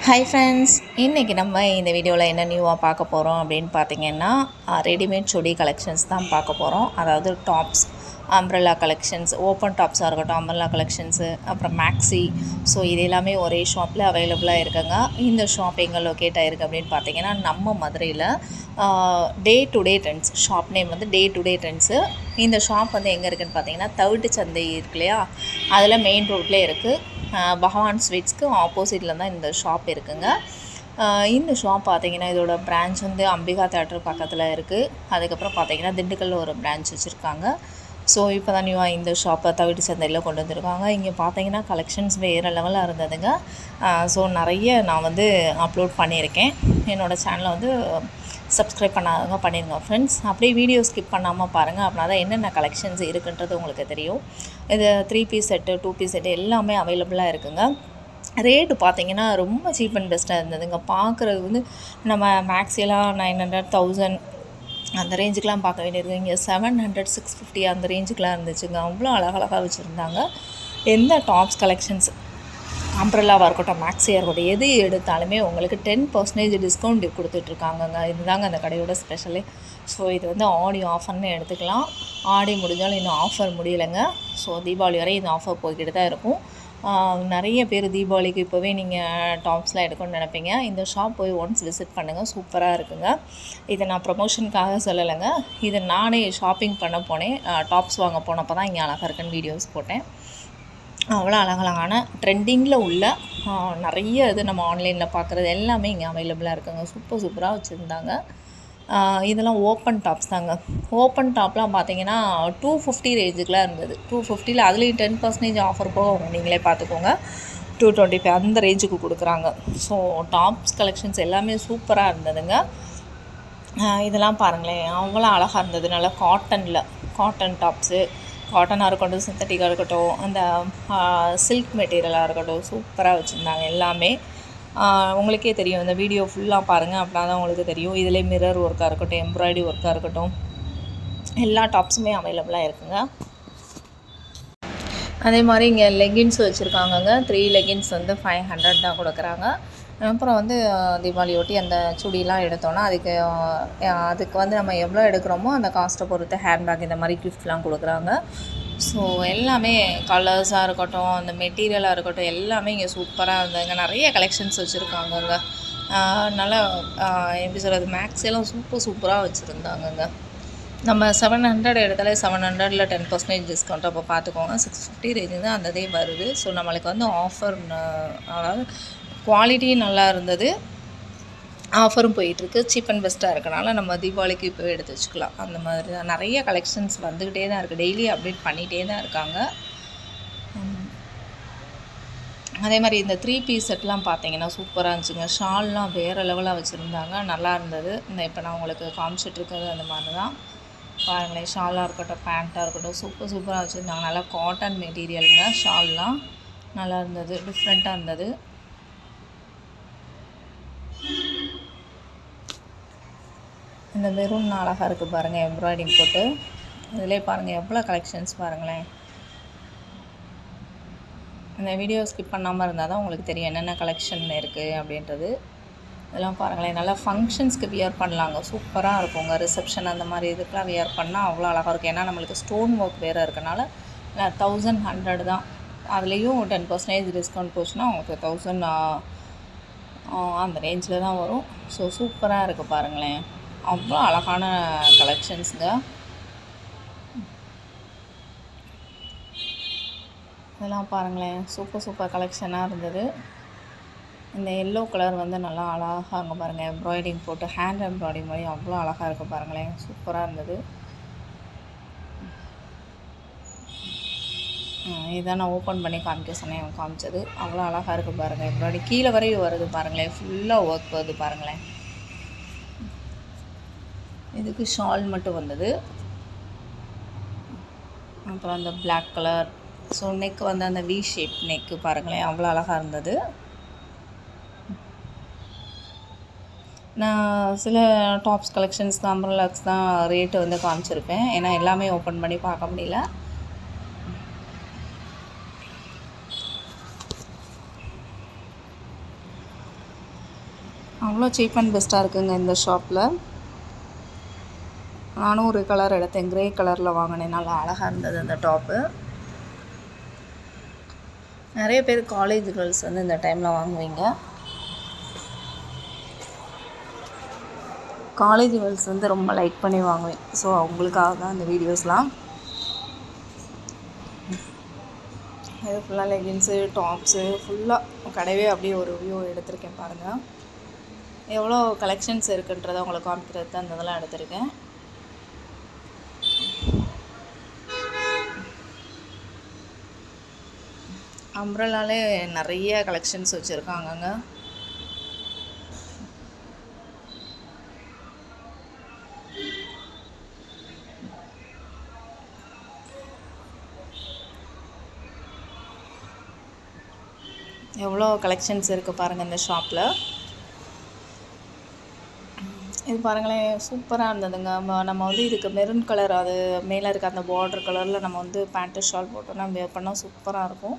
Hi friends, இன்றைக்கி நம்ம இந்த வீடியோவில் என்ன நியூவாக பார்க்க போகிறோம் அப்படின்னு பார்த்தீங்கன்னா, ரெடிமேட் சுடி கலெக்ஷன்ஸ் தான் பார்க்க போகிறோம். அதாவது டாப்ஸ், அம்ப்ரெல்லா கலெக்ஷன்ஸ், ஓப்பன் டாப்ஸாக இருக்கட்டும், அம்ப்ரெல்லா கலெக்ஷன்ஸு, அப்புறம் மேக்ஸி. ஸோ இது எல்லாமே ஒரே ஷாப்பில் அவைலபிளாக இருக்குங்க. இந்த ஷாப் எங்கே லொக்கேட் ஆகிருக்கு அப்படின்னு பார்த்தீங்கன்னா, நம்ம மதுரையில் day to day trends. Shop name வந்து டே டு டே ட்ரெண்ட்ஸு. இந்த ஷாப் வந்து எங்கே இருக்குதுன்னு பார்த்தீங்கன்னா, தவிட்டு சந்தை இருக்கு இல்லையா, அதில் மெயின் ரோட்லேயே இருக்குது. பகவான் ஸ்வீட்ஸ்க்கு ஆப்போசிட்டில் தான் இந்த ஷாப் இருக்குங்க. இந்த ஷாப் பார்த்திங்கன்னா, இதோட பிரான்ச் வந்து அம்பிகா தேட்டர் பக்கத்தில் இருக்குது. அதுக்கப்புறம் பார்த்திங்கன்னா திண்டுக்கல்லில் ஒரு பிரான்ச் வச்சுருக்காங்க. ஸோ இப்போ தான் நியூவாக இந்த ஷாப்பை தவிட்டு சந்தையில் கொண்டு வந்திருக்காங்க. இங்கே பார்த்திங்கன்னா கலெக்ஷன்ஸ் வேறு லெவலில் இருந்ததுங்க. ஸோ நிறைய நான் வந்து அப்லோட் பண்ணியிருக்கேன். என்னோடய சேனலை வந்து சப்ஸ்கிரைப் பண்ணாதவங்க பண்ணிடுங்க ஃப்ரெண்ட்ஸ். அப்படியே வீடியோ ஸ்கிப் பண்ணாமல் பாருங்கள். அப்படின்னா தான் என்னென்ன கலெக்ஷன்ஸ் இருக்குன்றது உங்களுக்கு தெரியும். இது 3 பீஸ் செட்டு, 2 பீஸ் செட்டு எல்லாமே அவைலபிளாக இருக்குங்க. ரேட்டு பார்த்திங்கன்னா ரொம்ப சீப் அண்ட் பெஸ்ட்டாக இருந்ததுங்க. பார்க்குறது வந்து நம்ம மேக்ஸிலாம் 900, 1000 அந்த ரேஞ்சுக்கெலாம் பார்க்க வேண்டியது. இங்கே 700, 650 அந்த ரேஞ்சுக்கெலாம் இருந்துச்சுங்க. அவ்வளோ அழகழகாக வச்சுருந்தாங்க. எந்த டாப்ஸ் கலெக்ஷன்ஸ், அம்ப்ரெல்லாவாக இருக்கட்டும், மேக்ஸியாக இருக்கட்டும், எது எடுத்தாலுமே உங்களுக்கு 10% டிஸ்கவுண்ட் கொடுத்துட்ருக்காங்கங்க. இதுதாங்க அந்த கடையோட ஸ்பெஷலே. ஸோ இது வந்து ஆடி ஆஃபர்னு எடுத்துக்கலாம். ஆடி முடிஞ்சாலும் இன்னும் ஆஃபர் முடியலைங்க. ஸோ தீபாவளி வரை இந்த ஆஃபர் போய்கிட்டு தான் இருக்கும். நிறைய பேர் தீபாவளிக்கு இப்போவே நீங்கள் டாப்ஸ்லாம் எடுக்கணும்னு நினைப்பீங்க. இந்த ஷாப் போய் ஒன்ஸ் விசிட் பண்ணுங்கள், சூப்பராக இருக்குங்க. இதை நான் ப்ரமோஷனுக்காக சொல்லலைங்க. இதை நானே ஷாப்பிங் பண்ண போனேன். டாப்ஸ் வாங்க போனப்போ தான் இங்கே அழகாக இருக்குன்னு வீடியோஸ் போட்டேன். அவ்வளோ அழகழகான ட்ரெண்டிங்கில் உள்ள நிறைய இது நம்ம ஆன்லைனில் பார்க்குறது எல்லாமே இங்கே அவைலபிளாக இருக்குங்க. சூப்பராக வச்சுருந்தாங்க. இதெல்லாம் ஓப்பன் டாப்ஸ் தாங்க. ஓப்பன் டாப்லாம் பார்த்தீங்கன்னா 250 ரேஞ்சுக்கெலாம் இருந்தது. 250ல் அதுலேயும் 10% ஆஃபர் போக நீங்களே பார்த்துக்கோங்க. 225 அந்த ரேஞ்சுக்கு கொடுக்குறாங்க. ஸோ டாப்ஸ் கலெக்ஷன்ஸ் எல்லாமே சூப்பராக இருந்ததுங்க. இதெல்லாம் பாருங்களேன், அவ்வளோ அழகாக இருந்தது. நல்லா காட்டன் டாப்ஸு, காட்டனாக இருக்கட்டும், சிந்தட்டிக்காக இருக்கட்டும், அந்த சில்க் மெட்டீரியலாக இருக்கட்டும், சூப்பராக வச்சுருந்தாங்க எல்லாமே. உங்களுக்கே தெரியும், இந்த வீடியோ ஃபுல்லாக பாருங்கள். அப்படின்னா தான் உங்களுக்கு தெரியும். இதிலே மிரர் ஒர்க்காக இருக்கட்டும், எம்ப்ராய்டரி ஒர்க்காக இருக்கட்டும், எல்லா டாப்ஸுமே அவைலபிளாக இருக்குங்க. அதே மாதிரி இங்கே லெகின்ஸ் வச்சுருக்காங்கங்க. 3 லெகின்ஸ் வந்து 500 தான் கொடுக்குறாங்க. அப்புறம் வந்து தீபாவளியொட்டி அந்த சுடிலாம் எடுத்தோன்னா அதுக்கு வந்து நம்ம எவ்வளோ எடுக்கிறோமோ அந்த காஸ்ட்டை பொறுத்து ஹேண்ட்பேக் இந்த மாதிரி கிஃப்ட்லாம் கொடுக்குறாங்க. ஸோ எல்லாமே கலர்ஸாக இருக்கட்டும், அந்த மெட்டீரியலாக இருக்கட்டும், எல்லாமே இங்கே சூப்பராக இருந்ததுங்க. நிறைய கலெக்ஷன்ஸ் வச்சுருக்காங்கங்க. நல்லா எப்படி சொல்கிறது, மேக்ஸியெல்லாம் சூப்பராக வச்சுருந்தாங்கங்க. நம்ம 700 எடுத்தாலே 700ல் 10% டிஸ்கவுண்ட். அப்போ பார்த்துக்கோங்க, 650 ரேஞ்சு தான் அந்த இதே வருது. ஸோ நம்மளுக்கு வந்து ஆஃபர், அதாவது குவாலிட்டி நல்லா இருந்தது, ஆஃபரும் போயிட்டுருக்கு. சீப் அண்ட் பெஸ்ட்டாக இருக்கனால நம்ம தீபாவளிக்கு இப்போ எடுத்து வச்சுக்கலாம். அந்த மாதிரி தான் நிறைய கலெக்ஷன்ஸ் வந்துக்கிட்டே தான் இருக்குது. டெய்லி அப்டேட் பண்ணிகிட்டே தான் இருக்காங்க. அதே மாதிரி இந்த 3 பீஸ் செட்லாம் பார்த்தீங்கன்னா சூப்பராக இருந்துச்சுங்க. ஷால்லாம் வேறு லெவலாக வச்சுருந்தாங்க, நல்லா இருந்தது. இந்த இப்போ நான் உங்களுக்கு காமிச்சிட்ருக்கிறது அந்த மாதிரி தான். பாருங்களேன், ஷாலாக இருக்கட்டும், பேண்ட்டாக இருக்கட்டும், சூப்பராக வச்சுருந்தாங்க. நல்லா காட்டன் மெட்டீரியலுங்க. ஷால்லாம் நல்லா இருந்தது, டிஃப்ரெண்ட்டாக இருந்தது. இந்த மெரூன் அழகாக இருக்குது பாருங்கள், எம்ப்ராய்டிங் போட்டு. இதிலே பாருங்கள் எவ்வளோ கலெக்ஷன்ஸ் பாருங்களேன். இந்த வீடியோ ஸ்கிப் பண்ணாமல் இருந்தால் தான் உங்களுக்கு தெரியும் என்னென்ன கலெக்ஷன் இருக்குது அப்படின்றது. இதெல்லாம் பாருங்களேன், நல்லா ஃபங்க்ஷன்ஸ்க்கு வியர் பண்ணலாங்க, சூப்பராக இருக்குங்க. ரிசப்ஷன் அந்த மாதிரி இதுக்கெலாம் வியர் பண்ணால் அவ்வளோ அழகாக இருக்கும். ஏன்னா நம்மளுக்கு ஸ்டோன் ஒர்க் வேறு இருக்கனால 1100 தான். அதுலேயும் 10% டிஸ்கவுண்ட் போச்சுன்னா உங்களுக்கு 1000 அந்த ரேஞ்சில் தான் வரும். ஸோ சூப்பராக இருக்குது பாருங்களேன், அவ்வளோ அழகான கலெக்ஷன்ஸுங்க. இதெல்லாம் பாருங்களேன், சூப்பர் கலெக்ஷனாக இருந்தது. இந்த எல்லோ கலர் வந்து நல்லா அழகாக அங்கே பாருங்கள், எம்ப்ராய்டிங் போட்டு ஹேண்ட் எம்ப்ராய்டிங் மாதிரி அவ்வளோ அழகாக இருக்குது பாருங்களேன், சூப்பராக இருந்தது. இதான் நான் ஓப்பன் பண்ணி காமிக்க சொன்னேன், காமிச்சது. அவ்வளோ அழகாக இருக்குது பாருங்கள். எம்ப்ராய்டிங் கீழே வரையும் வருது பாருங்களேன், ஃபுல்லாக ஒர்க் வருது பாருங்களேன். இதுக்கு ஷால் மட்டும் வந்தது. அப்புறம் அந்த பிளாக் கலர். ஸோ நெக் வந்து அந்த வி ஷேப் நெக்கு பாருங்களேன், அவ்வளோ அழகாக இருந்தது. நான் சில டாப்ஸ் கலெக்ஷன்ஸ் தான், அம்ப்ரெல்லாக்ஸ் தான் ரேட்டு வந்து காமிச்சிருப்பேன். ஏன்னா எல்லாமே ஓப்பன் பண்ணி பார்க்க முடியல. அவ்வளோ சீப் அண்ட் பெஸ்ட்டாக இருக்குங்க இந்த ஷாப்பில். நானும் ஒரு கலர் எடுத்தேன், க்ரே கலரில் வாங்கினேன். நல்லா அழகாக இருந்தது அந்த டாப்பு. நிறைய பேர் காலேஜ் கேர்ள்ஸ் வந்து இந்த டைமில் வாங்குவீங்க. காலேஜ் கேர்ள்ஸ் வந்து ரொம்ப லைக் பண்ணி வாங்குவேன். ஸோ அவங்களுக்காக தான் இந்த வீடியோஸ்லாம். இது ஃபுல்லாக லெகின்ஸு, டாப்ஸு, ஃபுல்லாக கடையே அப்படியே ஒரு வியூ எடுத்திருக்கேன் பாருங்கள். எவ்வளோ கலெக்ஷன்ஸ் இருக்குன்றதை உங்களுக்கு காமிக்கிறது தான் இந்த இதெல்லாம் எடுத்திருக்கேன். அம்ப்ரெல்லாலே நிறைய கலெக்ஷன்ஸ் வச்சுருக்காங்கங்க. எவ்வளோ கலெக்ஷன்ஸ் இருக்குது பாருங்கள் இந்த ஷாப்பில். இது பாருங்களேன், சூப்பராக இருந்ததுங்க. நம்ம வந்து இதுக்கு மெரூன் கலர், அது மேலே இருக்க அந்த பார்டர் கலரில் நம்ம வந்து பேண்ட்டு ஷால் போட்டோன்னா வேர் பண்ணால் சூப்பராக இருக்கும்.